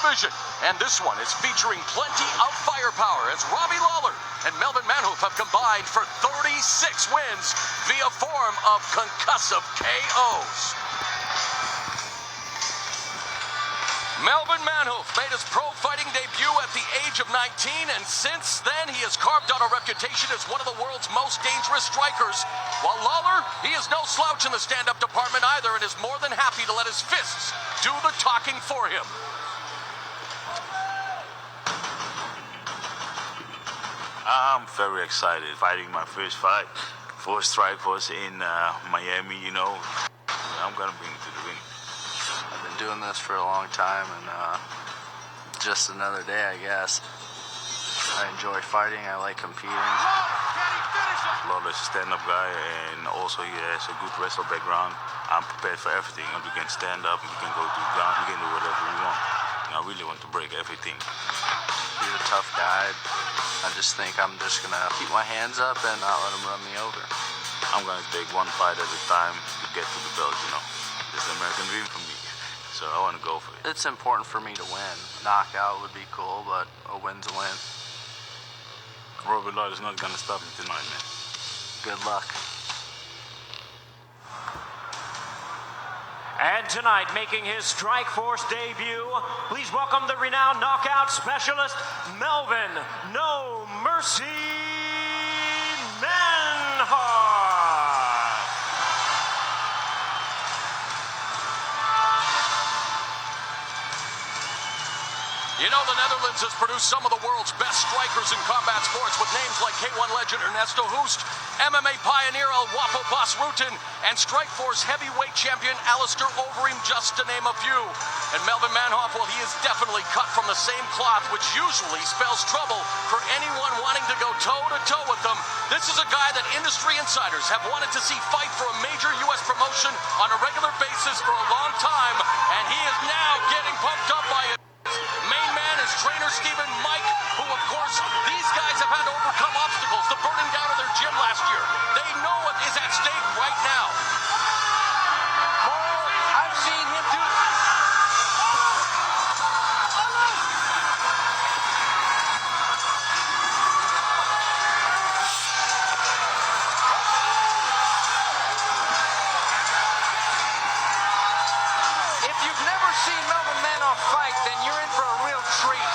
division. And this one is featuring plenty of firepower as Robbie Lawler and Melvin Manhoef have combined for 36 wins via form of concussive KOs. Melvin Manhoef made his pro fighting debut at the age of 19, and since then he has carved out a reputation as one of the world's most dangerous strikers. While Lawler, he is no slouch in the stand-up department either, and is more than happy to let his fists do the talking for him. I'm very excited. Fighting my first fight for Strikeforce in Miami, you know. I'm gonna bring it to the ring. I've been doing this for a long time, and just another day, I guess. I enjoy fighting. I like competing. Lawler's a stand-up guy, and also he has a good wrestler background. I'm prepared for everything. We can stand up, we can go to the ground, we can do whatever we want. And I really want to break everything. He's a tough guy. I just think I'm just gonna keep my hands up and not let him run me over. I'm gonna take one fight at a time to get to the belt, you know. It's the American dream for me. So I want to go for it. It's important for me to win. Knockout would be cool, but a win's a win. Robbie is not going to stop me tonight, man. Good luck. And tonight, making his Strikeforce debut, please welcome the renowned knockout specialist, Melvin No Mercy Manhoef. You know, the Netherlands has produced some of the world's best strikers in combat sports with names like K1 legend Ernesto Hoost, MMA pioneer El Guapo Bas Rutten, and Strikeforce heavyweight champion Alistair Overeem, just to name a few. And Melvin Manhoef, well, he is definitely cut from the same cloth, which usually spells trouble for anyone wanting to go toe-to-toe with them. This is a guy that industry insiders have wanted to see fight for a major U.S. promotion on a regular basis for a long time, and he is now getting pumped up by it. Main man is trainer Stephen Mike, who, of course, these guys have had to overcome obstacles, the burning down of their gym last year. They know what is at stake right now. I've seen him do If you've never seen Melvin Manhoef fight, then you're in for a real treat.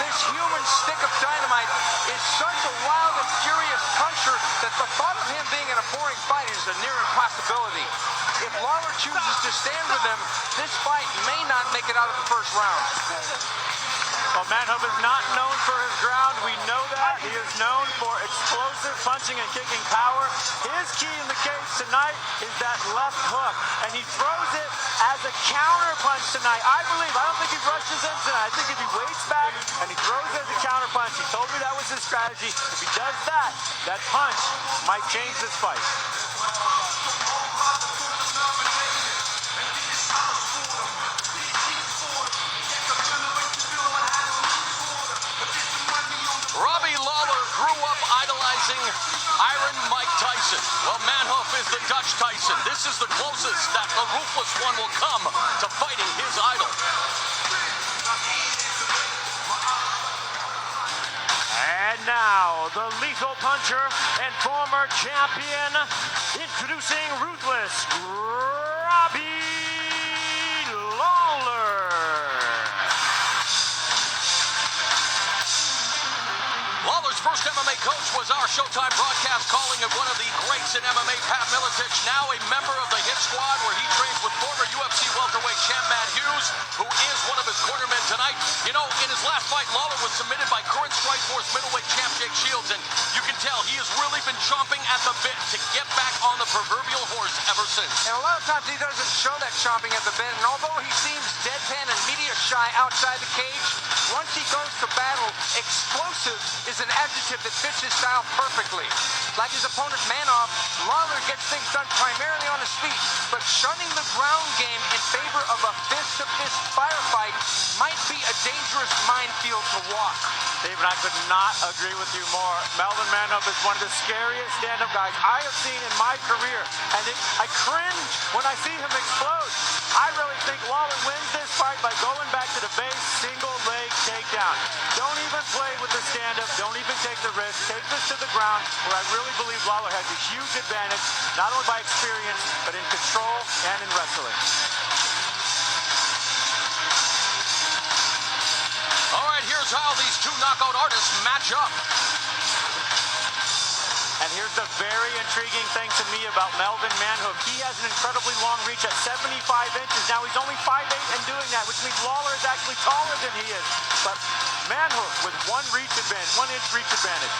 This human stick of dynamite is such a wild and furious puncher that the thought of him being in a boring fight is a near impossibility. If Lawler chooses to stand with him, this fight may not make it out of the first round. Well, Manhoef is not known for his ground. We know that. He is known for explosive punching and kicking power. His key in the case tonight is that left hook, and he throws it as a counter punch tonight. I don't think he rushes in tonight. I think if he waits back and he throws it as a counter punch, he told me that was his strategy. If he does that, that punch might change this fight. Robbie Lawler grew up idolizing Iron Mike Tyson. Well, Manhoef is the Dutch Tyson. This is the closest that the ruthless one will come to fighting his idol. And now, the lethal puncher and former champion, introducing ruthless Robbie Lawler. Lawler's first MMA coach was our Showtime broadcast calling of one of the greats in MMA, Pat Miletich, now a member of the Hit Squad, where he trains with former UFC welterweight champ Matt Hughes, who is one of his cornermen tonight. You know, in his last fight, Lawler was submitted by current Strikeforce middleweight champ Jake Shields, and you can tell he has really been chomping at the bit to get back on the proverbial horse ever since. And a lot of times he doesn't show that chomping at the bit, and although he seems deadpan and media shy outside the cage, once he goes to battle, explosive is an adjective that fits his style perfectly. Like his opponent Manhoef, Lawler gets things done primarily on his feet, but shunning the ground game in favor of a fist-to-fist firefight might be a dangerous minefield to walk. Stephen, I could not agree with you more. Melvin Manhoef is one of the scariest stand-up guys I have seen in my career. And I cringe when I see him explode. I really think Lawler wins this fight by going back to the base, single leg takedown. Don't even play with the stand-up. Don't even take the risk. Take this to the ground, where I really believe Lawler has a huge advantage, not only by experience, but in control and in wrestling. All right, here's how these two knockout artists match up. And here's the very intriguing thing to me about Melvin Manhoef. He has an incredibly long reach at 75 inches. Now he's only 5'8" and doing that, which means Lawler is actually taller than he is. But Manhoef with 1 inch reach advantage.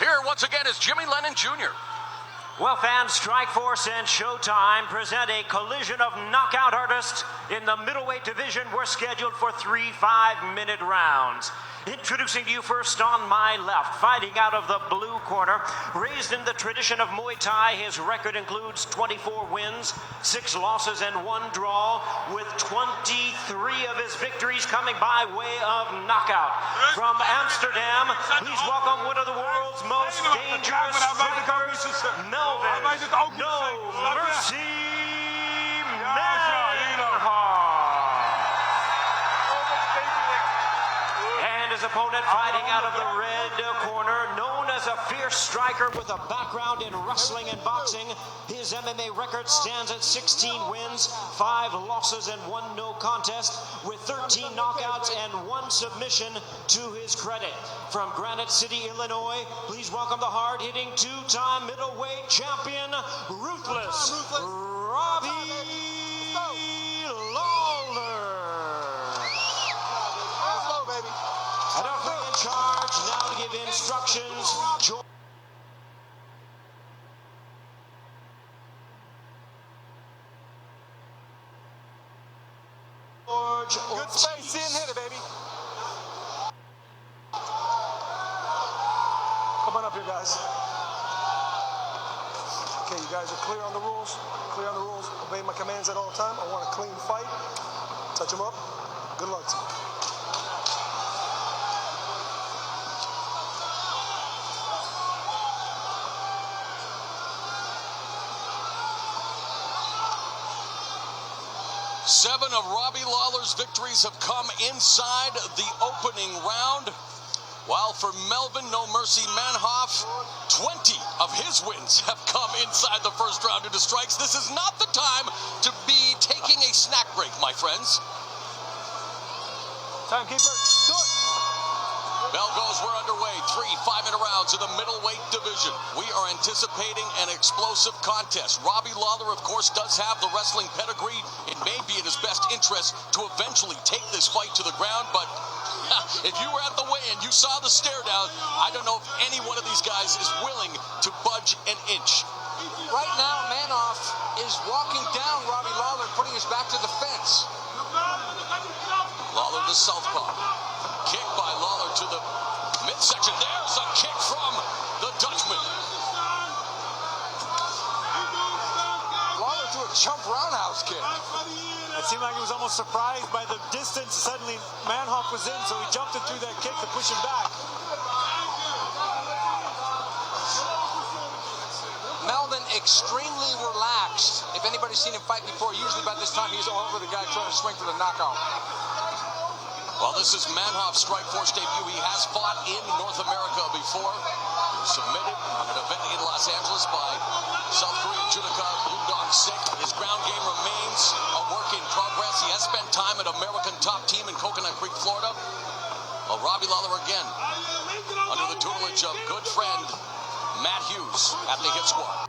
Here, once again, is Jimmy Lennon Jr. Well, fans, Strikeforce and Showtime present a collision of knockout artists. In the middleweight division, we're scheduled for 3 5-minute rounds. Introducing to you first on my left, fighting out of the blue corner. Raised in the tradition of Muay Thai, his record includes 24 wins, 6 losses, and 1 draw, with 23 of his victories coming by way of knockout. From Amsterdam, please welcome one of the world's most dangerous strikers, Melvin No Mercy Manhoef. And his opponent fighting out of the red corner, known as a fierce striker with a background in wrestling and boxing. His MMA record stands at 16 wins, 5 losses, and 1 no contest, with 13 knockouts and 1 submission to his credit. From Granite City, Illinois, please welcome the hard-hitting 2-time middleweight champion, Ruthless Robbie Lawler. And in charge now to give instructions, George Good space, in hit it, baby. Come on up here, guys. Okay, you guys are clear on the rules. Clear on the rules. Obey my commands at all time. I want a clean fight. Touch them up. Good luck to you. Seven of Robbie Lawler's victories have come inside the opening round, while for Melvin No Mercy Manhoef, 20 of his wins have come inside the first round due to strikes. This is not the time to be taking a snack break, my friends. Timekeeper, do it. Bell goes, we're underway. 3 5-minute rounds in the middleweight division. We are anticipating an explosive contest. Robbie Lawler, of course, does have the wrestling pedigree. It may be in his best interest to eventually take this fight to the ground, but if you were at the weigh-in, you saw the stare down. I don't know if any one of these guys is willing to budge an inch. Right now, Manhoef is walking down Robbie Lawler, putting his back to the fence. Lawler the southpaw. Kick by Lawler to the midsection. There's a kick from the Dutchman. Lawler threw a jump roundhouse kick. It seemed like he was almost surprised by the distance. Suddenly, Manhoef was in, so he jumped and threw that kick to push him back. Melvin extremely relaxed. If anybody's seen him fight before, usually by this time he's all over the guy trying to swing for the knockout. Well, this is Manhoef's Strikeforce debut. He has fought in North America before. He was submitted on an event in Los Angeles by South Korean judoka Yoon Dong-sik. His ground game remains a work in progress. He has spent time at American Top Team in Coconut Creek, Florida. Well, Robbie Lawler again under the tutelage of good friend Matt Hughes at the hit squad.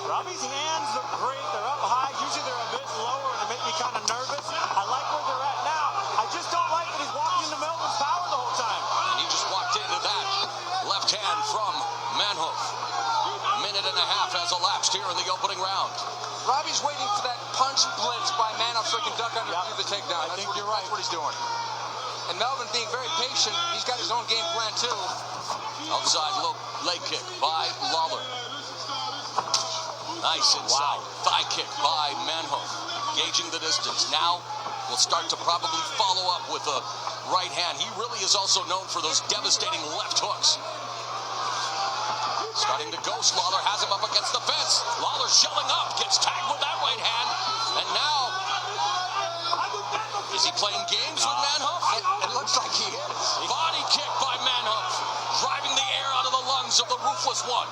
Robbie's hands look great. They're up high. Usually they're a bit lower and they make me kind of nervous. I like where they're at now. I just don't like that he's walking into Melvin's power the whole time. And he just walked into that left hand from Manhoef. A minute and a half has elapsed here in the opening round. Robbie's waiting for that punch blitz by Manhoef so he can duck under and do the takedown. That's what he's doing. And Melvin being very patient, he's got his own game plan too. Outside low leg kick by Lawler. Nice inside thigh kick by Manhoef, gauging the distance. Now will start to probably follow up with a right hand. He really is also known for those devastating left hooks. Starting to ghost. Lawler has him up against the fence. Lawler shelling up, gets tagged with that right hand. And now, is he playing games with Manhoef? It looks like he is. Body kick by Manhoef, driving the air out of the lungs of the ruthless one.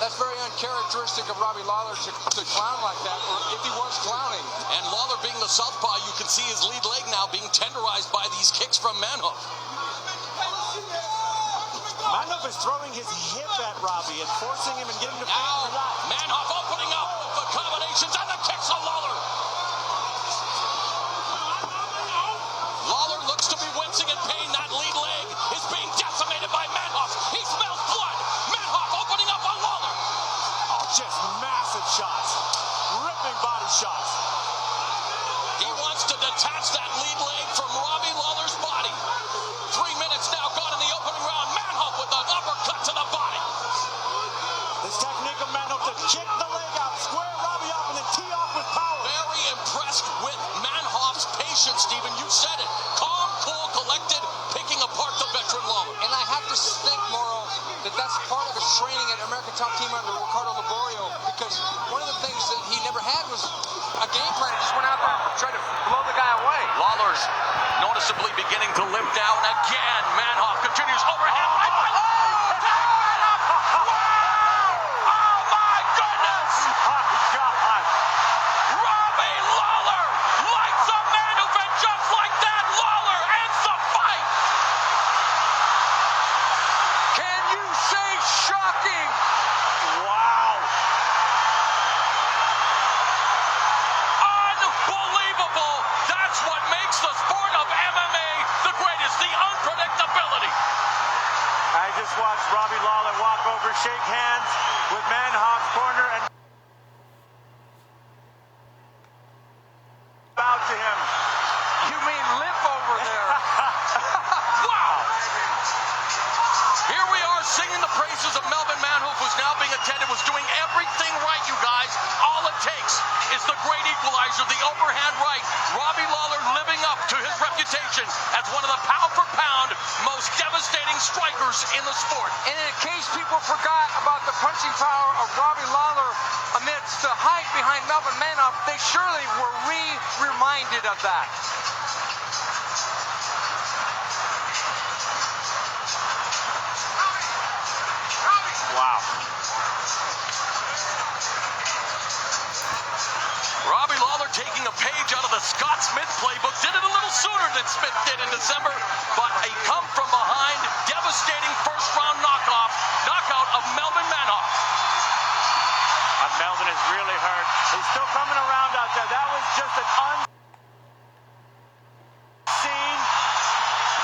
That's very uncharacteristic of Robbie Lawler to clown like that, or if he was clowning. And Lawler being the southpaw, you can see his lead leg now being tenderized by these kicks from Manhoef. Manhoef is throwing his hip at Robbie and forcing him and getting him to Now, relax. Manhoef opening up the combinations and the kicks on Lawler. Lawler looks to be wincing in pain. That lead leg is being decimated by Manhoef. He smells blood. Manhoef opening up on Lawler. Oh, just massive shots. Ripping body shots. He wants to detach that lead leg from Robbie Lawler's body. 3 minutes now gone in the opening round. Manhoef with an uppercut to the body. This technique of Manhoef to kick the leg out, square Robbie up, and then tee off with power. Very impressed with Manhoef's patience, Stephen. You said it. Calm, cool, collected, picking apart the veteran Lawler. And I have to think, Mauro, that that's part of his training at American Top Team under Ricardo Laborio, because one of the things that he never had was a game plan. He just went out there and tried to blow the guy away. Lawler's noticeably beginning to limp down again. Manhoef continues overhand. Right by Oh my goodness! My God. Robbie Lawler lights up Manhoef, and just like that, Lawler ends the fight. Can you say shocking? Wow. Unbelievable! That's what makes the sport of MMA the greatest, the unpredictability. I just watched Robbie Lawler walk over, shake hands with Manhoef's corner, and bow to him. You mean limp over there? Wow! Here we are singing the praises of Melvin Manhoef, who's now being attended, was doing everything right, you guys. All it takes is the great equalizer, the overhand right. Robbie Lawler living up to his reputation as one of the pound-for-pound most devastating strikers in the sport. And in case people forgot about the punching power of Robbie Lawler amidst the hype behind Melvin Manhoef, they surely were reminded of that. Wow. Robbie Lawler taking a page out of the Scott Smith playbook. Did it a little sooner than Smith did in December, but a come from behind, devastating first round knockout of Melvin Manhoef. Melvin is really hurt. He's still coming around out there. That was just an unseen,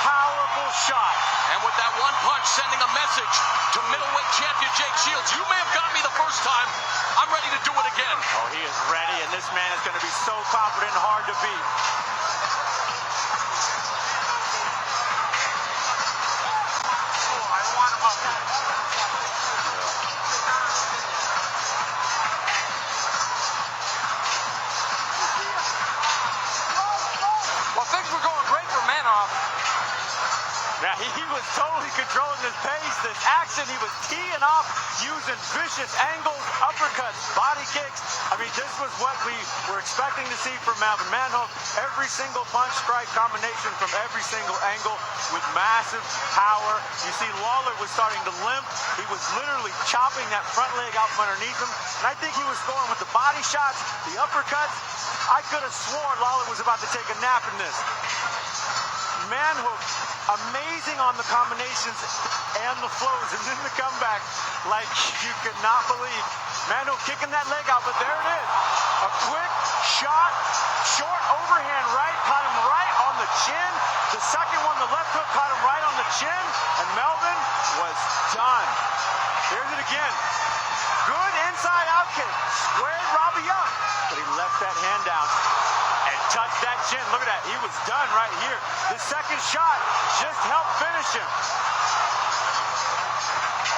powerful shot. And with that one punch sending a message to middleweight champion Jake Shields, you may have got me the first time. I'm ready to do it again. Oh, he is ready, and this man is going to be so confident and hard to beat. Well, things were going great for Manhoef. Yeah, he was totally controlling his pace, this action. He was teeing off, using vicious angles, uppercuts, body kicks. I mean, this was what we were expecting to see from Melvin Manhoef. Every single punch-strike combination from every single angle with massive power. You see Lawler was starting to limp. He was literally chopping that front leg out from underneath him. And I think he was going with the body shots, the uppercuts. I could have sworn Lawler was about to take a nap in this. Manhoef, amazing on the combinations and the flows, and then the comeback like you could not believe. Manhoef kicking that leg out, but there it is. A quick shot, short overhand right, caught him right on the chin. The second one, the left hook, caught him right on the chin, and Melvin was done. Here's it again. Good inside out kick, squared Robbie up, but he left that hand down and touched that chin. Look at that, he was done right here. The second shot just helped finish him.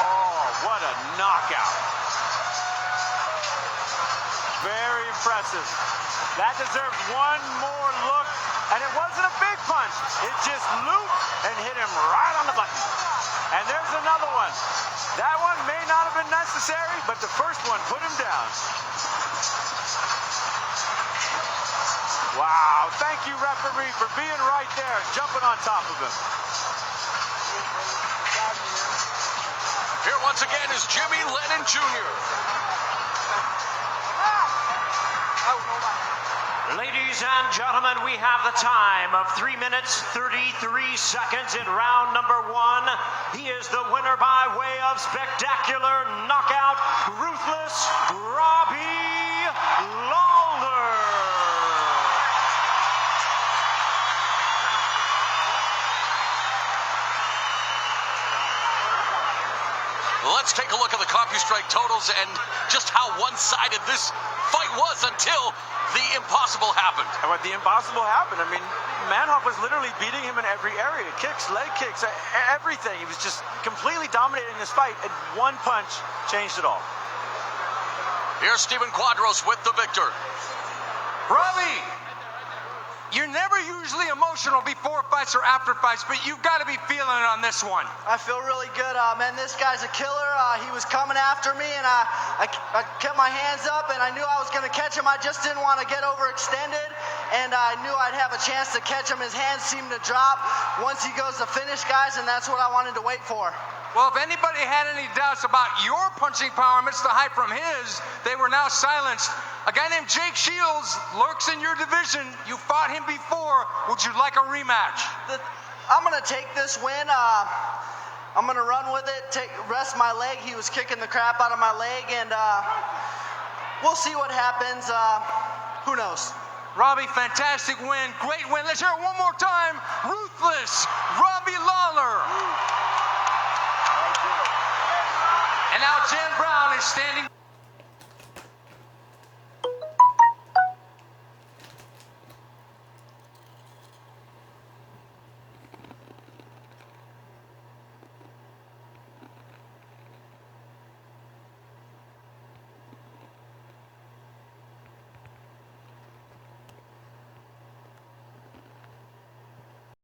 Oh, what a knockout. Very impressive. That deserves one more look, and it wasn't a big punch. It just looped and hit him right on the button. And there's another one. That one may not have been necessary, but the first one put him down. Wow, thank you, referee, for being right there, jumping on top of him. Here once again is Jimmy Lennon Jr. Ladies and gentlemen, we have the time of 3 minutes, 33 seconds in round number 1. He is the winner by way of spectacular knockout, ruthless Robbie Lawler. Let's take a look at the CompuStrike totals and just how one-sided this fight was until the impossible happened. And what the impossible happened, I mean, Manhoef was literally beating him in every area. Kicks, leg kicks, everything. He was just completely dominating this fight, and one punch changed it all. Here's Steven Quadros with the victor. Robbie, you're never usually emotional before fights or after fights, but you've got to be feeling it on this one. I feel really good, man. This guy's a killer. He was coming after me, and I kept my hands up, and I knew I was going to catch him. I just didn't want to get overextended, and I knew I'd have a chance to catch him. His hands seemed to drop once he goes to finish guys, and that's what I wanted to wait for. Well, if anybody had any doubts about your punching power amidst the hype from his, they were now silenced. A guy named Jake Shields lurks in your division. You fought him before. Would you like a rematch? I'm going to take this win. I'm going to run with it, rest my leg. He was kicking the crap out of my leg, and we'll see what happens. Who knows? Robbie, fantastic win. Great win. Let's hear it one more time. Ruthless Robbie Lawler. And now Jan Brown is standing